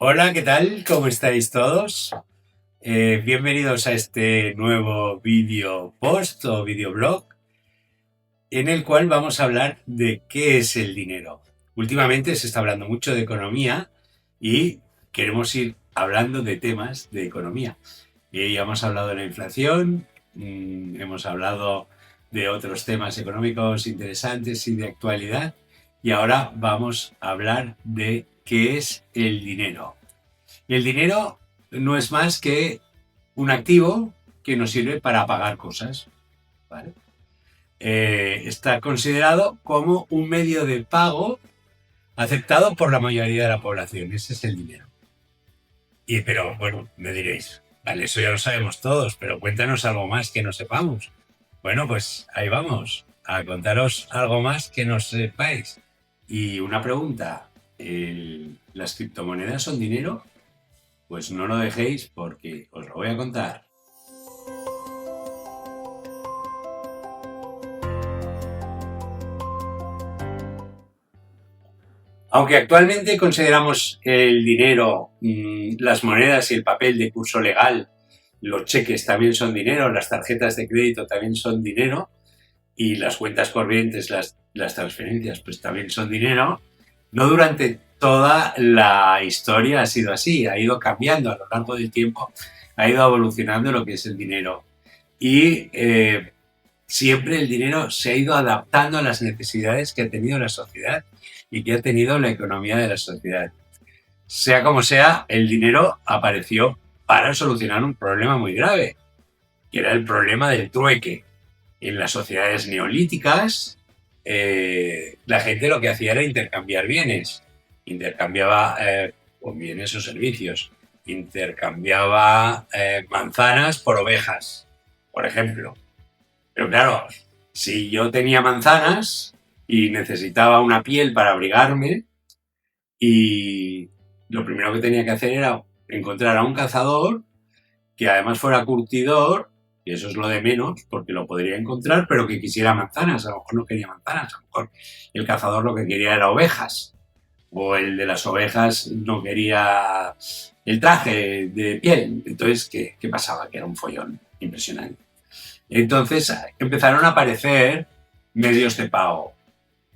Hola, ¿qué tal? ¿Cómo estáis todos? Bienvenidos a este nuevo vídeo post o videoblog en el cual vamos a hablar de qué es el dinero. Últimamente se está hablando mucho de economía y queremos ir hablando de temas de economía. Y ya hemos hablado de la inflación, hemos hablado de otros temas económicos interesantes y de actualidad, y ahora vamos a hablar de qué es el dinero. Y el dinero no es más que un activo que nos sirve para pagar cosas, ¿vale? Está considerado como un medio de pago aceptado por la mayoría de la población. Ese es el dinero. Pero bueno, me diréis, vale, eso ya lo sabemos todos, pero cuéntanos algo más que no sepamos. Bueno, pues ahí vamos, a contaros algo más que no sepáis. Y una pregunta, ¿las criptomonedas son dinero? Pues no lo dejéis porque os lo voy a contar. Aunque actualmente consideramos el dinero, las monedas y el papel de curso legal, los cheques también son dinero, las tarjetas de crédito también son dinero y las cuentas corrientes, las transferencias, pues también son dinero, no durante toda la historia ha sido así, ha ido cambiando a lo largo del tiempo, ha ido evolucionando lo que es el dinero. Y siempre el dinero se ha ido adaptando a las necesidades que ha tenido la sociedad y que ha tenido la economía de la sociedad. Sea como sea, el dinero apareció para solucionar un problema muy grave, que era el problema del trueque. En las sociedades neolíticas, la gente lo que hacía era intercambiar bienes. Intercambiaba bienes o servicios. Intercambiaba manzanas por ovejas, por ejemplo. Pero claro, si yo tenía manzanas y necesitaba una piel para abrigarme, y lo primero que tenía que hacer era encontrar a un cazador que además fuera curtidor, y eso es lo de menos, porque lo podría encontrar, pero que quisiera manzanas. A lo mejor no quería manzanas, a lo mejor el cazador lo que quería era ovejas, o el de las ovejas no quería el traje de piel. Entonces, ¿qué pasaba? Que era un follón impresionante. Entonces empezaron a aparecer medios de pago.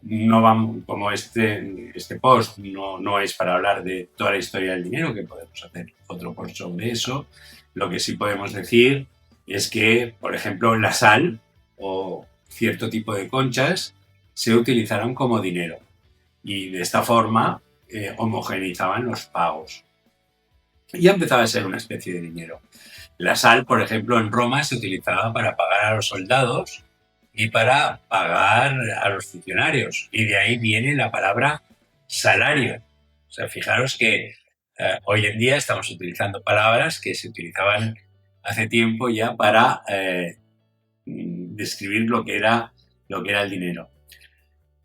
No vamos, como este post no es para hablar de toda la historia del dinero, que podemos hacer otro post sobre eso. Lo que sí podemos decir es que, por ejemplo, la sal o cierto tipo de conchas se utilizaron como dinero y de esta forma homogeneizaban los pagos. Y ya empezaba a ser una especie de dinero. La sal, por ejemplo, en Roma se utilizaba para pagar a los soldados y para pagar a los funcionarios. Y de ahí viene la palabra salario. O sea, fijaros que hoy en día estamos utilizando palabras que se utilizaban hace tiempo ya para describir lo que era el dinero.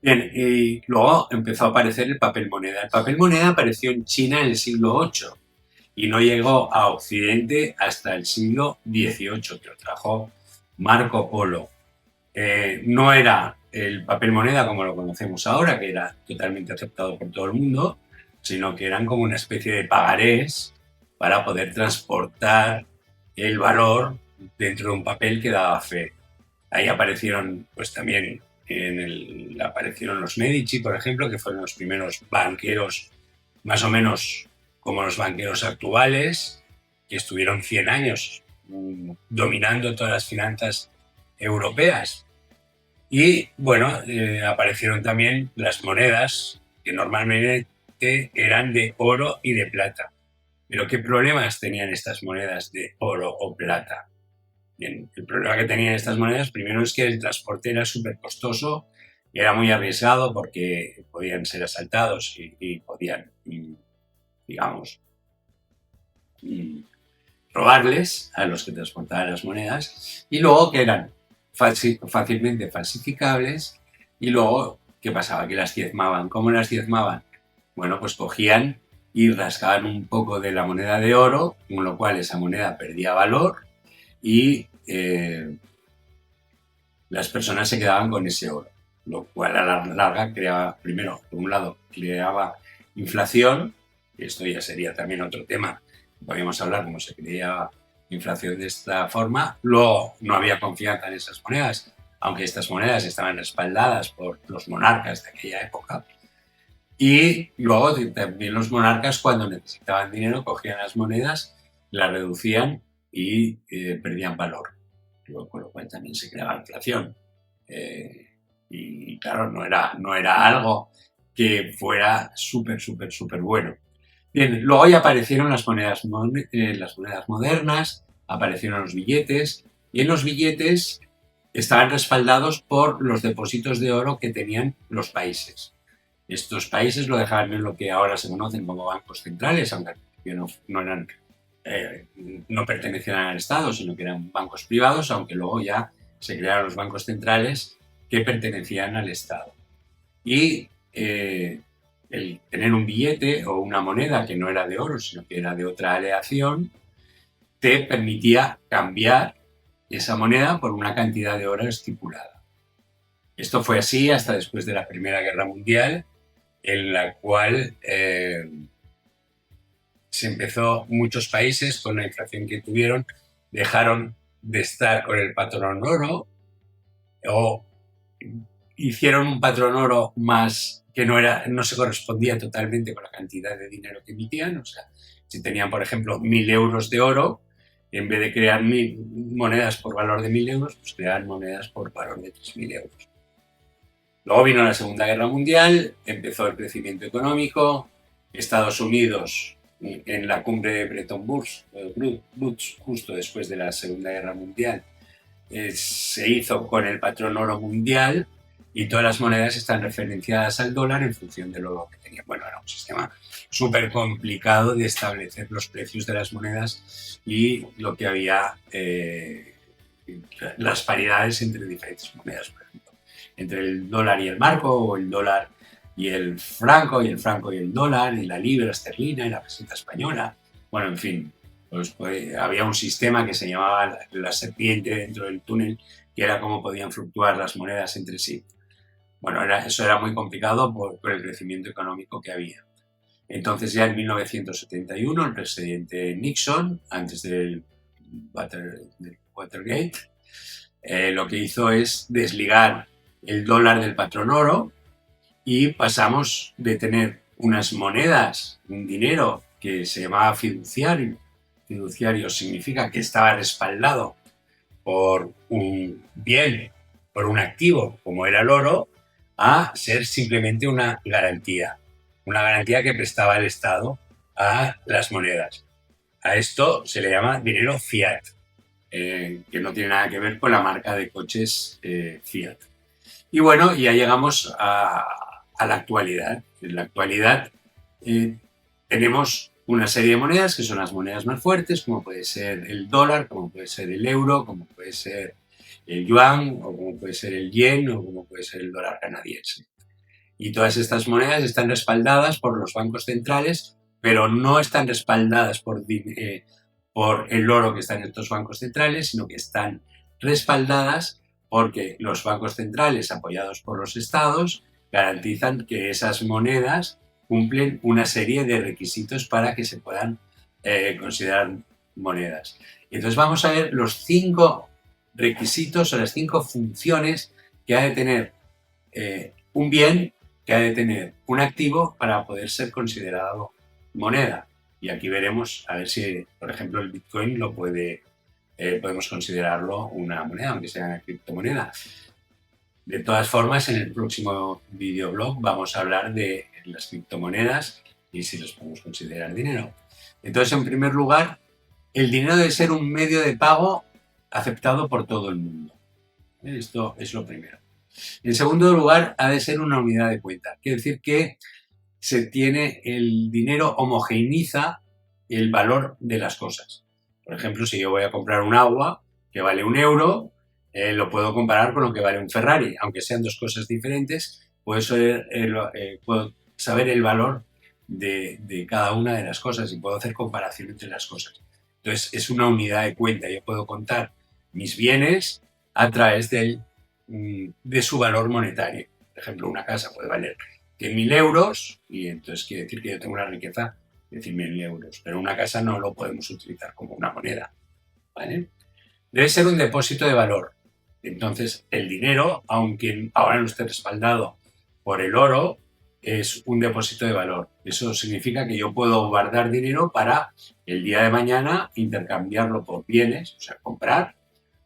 Bien, y luego empezó a aparecer el papel moneda. El papel moneda apareció en China en el siglo VIII y no llegó a Occidente hasta el siglo XVIII, que lo trajo Marco Polo. No era el papel moneda como lo conocemos ahora, que era totalmente aceptado por todo el mundo, sino que eran como una especie de pagarés para poder transportar el valor dentro de un papel que daba fe. Ahí aparecieron, pues también aparecieron los Medici, por ejemplo, que fueron los primeros banqueros, más o menos como los banqueros actuales, que estuvieron 100 años dominando todas las finanzas europeas. Y bueno, aparecieron también las monedas, que normalmente eran de oro y de plata. Pero ¿qué problemas tenían estas monedas de oro o plata? Bien, el problema que tenían estas monedas, primero es que el transporte era súper costoso y era muy arriesgado porque podían ser asaltados y podían, digamos, robarles a los que transportaban las monedas, y luego que eran fácilmente falsificables. Y luego, ¿qué pasaba? Que las diezmaban. ¿Cómo las diezmaban? Bueno, pues cogían y rascaban un poco de la moneda de oro, con lo cual esa moneda perdía valor y las personas se quedaban con ese oro, lo cual a la larga creaba, primero, por un lado, creaba inflación, esto ya sería también otro tema, podríamos hablar cómo se creía inflación de esta forma. Luego no había confianza en esas monedas, aunque estas monedas estaban respaldadas por los monarcas de aquella época. Y luego también los monarcas, cuando necesitaban dinero, cogían las monedas, las reducían y perdían valor. Con lo cual también se creaba inflación. Y claro, no era algo que fuera súper bueno. Bien, luego ya aparecieron las monedas modernas, aparecieron los billetes, y en los billetes estaban respaldados por los depósitos de oro que tenían los países. Estos países lo dejaban en lo que ahora se conocen como bancos centrales, aunque no pertenecían al Estado, sino que eran bancos privados, aunque luego ya se crearon los bancos centrales que pertenecían al Estado. Y el tener un billete o una moneda que no era de oro, sino que era de otra aleación, te permitía cambiar esa moneda por una cantidad de oro estipulada. Esto fue así hasta después de la Primera Guerra Mundial, en la cual se empezó, muchos países con la inflación que tuvieron dejaron de estar con el patrón oro o hicieron un patrón oro más que no se correspondía totalmente con la cantidad de dinero que emitían. O sea, si tenían, por ejemplo, 1.000 euros de oro, en vez de crear monedas por valor de 1.000 euros, pues creaban monedas por valor de 3.000 euros. Luego vino la Segunda Guerra Mundial, empezó el crecimiento económico. Estados Unidos, en la cumbre de Bretton Woods, justo después de la Segunda Guerra Mundial, se hizo con el patrón oro mundial y todas las monedas están referenciadas al dólar en función de lo que tenían. Bueno, era un sistema súper complicado de establecer los precios de las monedas y lo que había, las paridades entre diferentes monedas, por ejemplo, entre el dólar y el marco, o el dólar y el franco y el dólar, y la libra esterlina y la peseta española. Bueno, en fin, pues había un sistema que se llamaba la serpiente dentro del túnel, que era cómo podían fluctuar las monedas entre sí. Bueno, eso era muy complicado por el crecimiento económico que había. Entonces ya en 1971 el presidente Nixon, antes del Watergate, lo que hizo es desligar el dólar del patrón oro y pasamos de tener unas monedas, un dinero que se llamaba fiduciario. Fiduciario significa que estaba respaldado por un bien, por un activo como era el oro, a ser simplemente una garantía que prestaba el Estado a las monedas. A esto se le llama dinero fiat, que no tiene nada que ver con la marca de coches Fiat. Y bueno, ya llegamos a la actualidad. En la actualidad tenemos una serie de monedas que son las monedas más fuertes, como puede ser el dólar, como puede ser el euro, como puede ser el yuan, o como puede ser el yen, o como puede ser el dólar canadiense. Y todas estas monedas están respaldadas por los bancos centrales, pero no están respaldadas por el oro que está en estos bancos centrales, sino que están respaldadas porque los bancos centrales, apoyados por los estados, garantizan que esas monedas cumplen una serie de requisitos para que se puedan considerar monedas. Entonces vamos a ver los 5 requisitos o las 5 funciones que ha de tener un bien, que ha de tener un activo para poder ser considerado moneda. Y aquí veremos a ver si, por ejemplo, el Bitcoin podemos considerarlo una moneda, aunque sea una criptomoneda. De todas formas, en el próximo videoblog vamos a hablar de las criptomonedas y si los podemos considerar dinero. Entonces, en primer lugar, el dinero debe ser un medio de pago aceptado por todo el mundo. Esto es lo primero. En segundo lugar, ha de ser una unidad de cuenta. Quiere decir que el dinero homogeneiza el valor de las cosas. Por ejemplo, si yo voy a comprar un agua que vale 1 euro, lo puedo comparar con lo que vale un Ferrari. Aunque sean dos cosas diferentes, puedo saber el valor de cada una de las cosas y puedo hacer comparación entre las cosas. Entonces, es una unidad de cuenta. Yo puedo contar mis bienes a través de su valor monetario. Por ejemplo, una casa puede valer 100.000 euros y entonces quiere decir que yo tengo una riqueza de 100.000 euros, pero una casa no lo podemos utilizar como una moneda, ¿vale? Debe ser un depósito de valor. Entonces, el dinero, aunque ahora no esté respaldado por el oro, es un depósito de valor. Eso significa que yo puedo guardar dinero para el día de mañana intercambiarlo por bienes, o sea, comprar,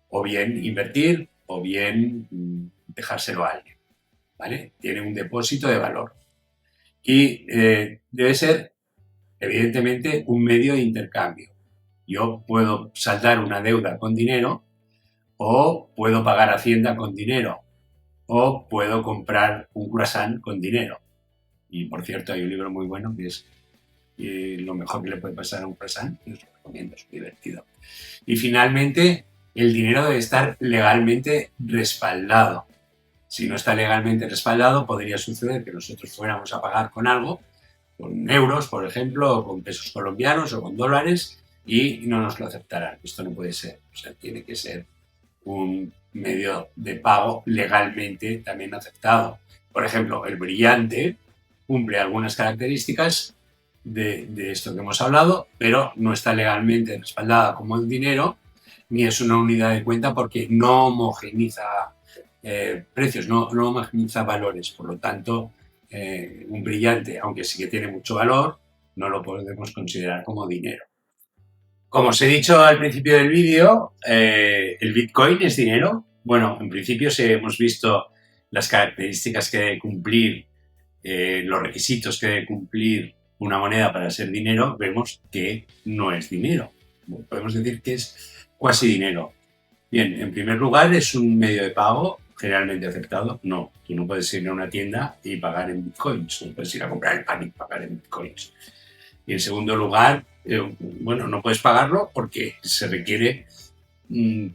o bien invertir, o bien dejárselo a alguien, ¿vale? Tiene un depósito de valor. Y debe ser, evidentemente, un medio de intercambio. Yo puedo saldar una deuda con dinero, o puedo pagar Hacienda con dinero, o puedo comprar un croissant con dinero. Y por cierto, hay un libro muy bueno que es lo mejor que le puede pasar a un croissant, y os lo recomiendo, es muy divertido. Y finalmente, el dinero debe estar legalmente respaldado. Si no está legalmente respaldado, podría suceder que nosotros fuéramos a pagar con algo, con euros, por ejemplo, o con pesos colombianos o con dólares, y no nos lo aceptarán. Esto no puede ser. O sea, tiene que ser un medio de pago legalmente también aceptado. Por ejemplo, el brillante cumple algunas características de esto que hemos hablado, pero no está legalmente respaldada como el dinero, ni es una unidad de cuenta porque no homogeniza precios, no homogeniza valores. Por lo tanto, un brillante, aunque sí que tiene mucho valor, no lo podemos considerar como dinero. Como os he dicho al principio del vídeo, ¿el Bitcoin es dinero? Bueno, en principio si hemos visto las características que debe cumplir, los requisitos que debe cumplir una moneda para ser dinero, vemos que no es dinero. Podemos decir que es cuasi dinero. Bien, en primer lugar, ¿es un medio de pago generalmente aceptado? No, tú no puedes ir a una tienda y pagar en bitcoins, no puedes ir a comprar el pan y pagar en bitcoins. Y en segundo lugar, bueno, no puedes pagarlo porque se requiere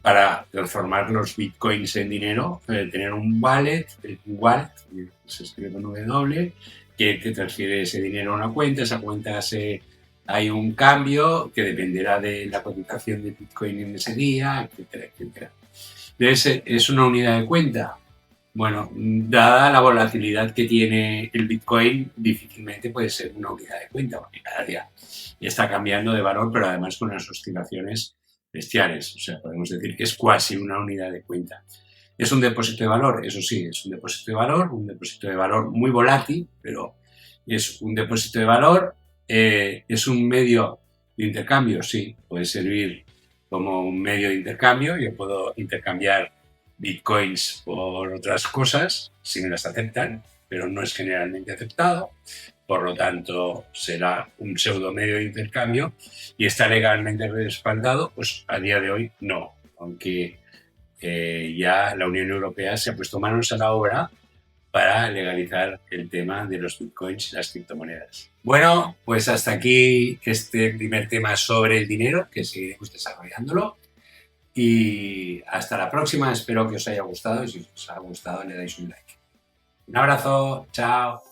para transformar los bitcoins en dinero, tener un wallet, se escribe con W, que te transfiere ese dinero a una cuenta, esa cuenta hay un cambio que dependerá de la cotización de bitcoin en ese día, etcétera, etcétera. Entonces, ¿es una unidad de cuenta? Bueno, dada la volatilidad que tiene el Bitcoin, difícilmente puede ser una unidad de cuenta, porque cada día está cambiando de valor, pero además con unas oscilaciones bestiales. O sea, podemos decir que es cuasi una unidad de cuenta. ¿Es un depósito de valor? Eso sí, es un depósito de valor muy volátil, pero es un depósito de valor. ¿Es un medio de intercambio? Sí, puede servir como un medio de intercambio. Yo puedo intercambiar bitcoins por otras cosas, si me las aceptan, pero no es generalmente aceptado. Por lo tanto, será un pseudo medio de intercambio y está legalmente respaldado, pues a día de hoy no, aunque ya la Unión Europea se ha puesto manos a la obra para legalizar el tema de los bitcoins y las criptomonedas. Bueno, pues hasta aquí este primer tema sobre el dinero, que seguiremos desarrollándolo. Y hasta la próxima, espero que os haya gustado y si os ha gustado le dais un like. Un abrazo, chao.